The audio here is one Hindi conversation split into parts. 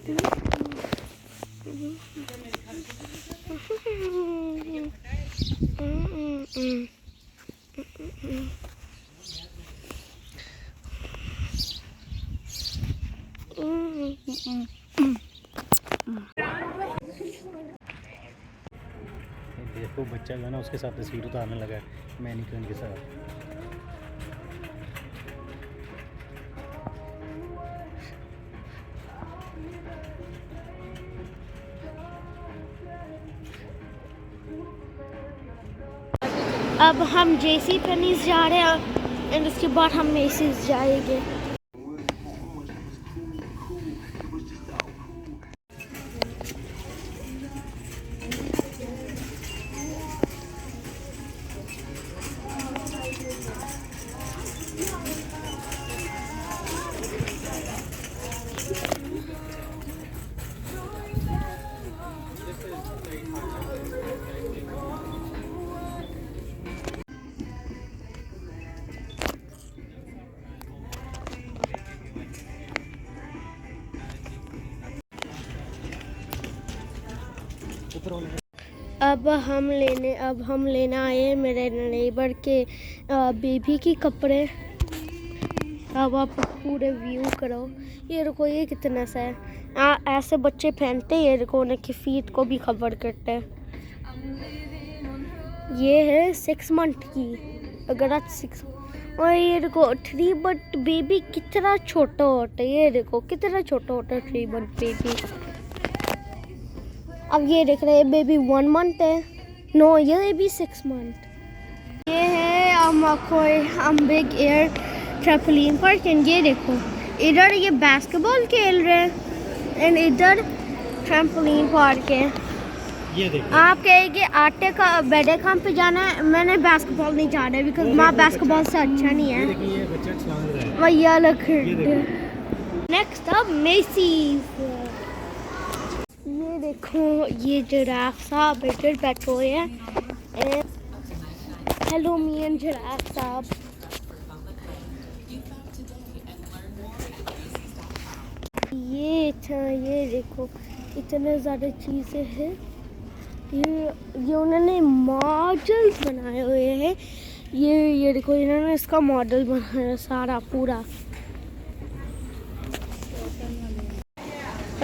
देखो बच्चा जो है ना उसके साथ तस्वीर उतारने लगा है मैनिक्विन के साथ। अब हम जेसी पेनीज जा रहे हैं एंड उसके बाद हम मेसीज जाएंगे। अब हम लेने आए मेरे नेबर के बेबी के कपड़े। अब आप पूरे व्यू करो, ये देखो ये कितना सा है। ऐसे बच्चे पहनते हैं, ये देखो उनकी फीट को भी कवर करते हैं। ये है 6 मंथ की, अगर आप 6 और ये देखो 3 मंथ बेबी कितना छोटा होता है। ये देखो कितना छोटा होता है 3 मंथ बेबी। अब ये देख रहे हैं बेबी 1 मंथ है, नो ये भी 6 मंथ। ये है हम big air trampoline park and ये देखो इधर ये बास्केटबॉल खेल रहे हैं एंड इधर ट्रैम्पोलिन पार्क है। ये देखो आप कहेंगे आटे का बेडे काम पे जाना है, मैंने बास्केटबॉल नहीं जाना है बिकॉज माँ बास्केटबॉल से अच्छा नहीं है। ये बच्चा छलांग रहा है। वही अलग। नेक्स्ट अब मेसीज। ये देखो ये जिराफ साहब इधर बैठे हुए हैं। हेलो मियन जिराफ साहब। ये देखो इतने ज़्यादा चीज़ें हैं। ये उन्होंने मॉडल्स बनाए हुए हैं। ये देखो इन्होंने इसका मॉडल बनाया सारा पूरा।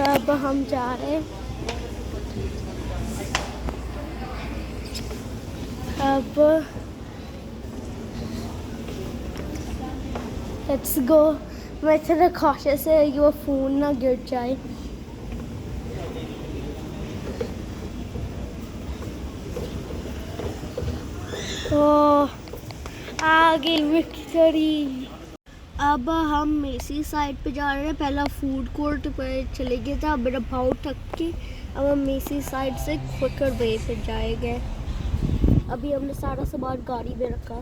अब हम जा रहे हैं। अब लेट्स गो। मैं थोड़ा कॉशियस है कि वो फ़ोन ना गिर जाए। आगे विक्टरी। अब हम मेसी साइड पे जा रहे हैं। पहला फूड कोर्ट पे चले गए थे, अब मेरा भाव थक के अब हम मेसी साइड से क्विकर वे पे जाएंगे। अभी हमने सारा सामान गाड़ी में रखा।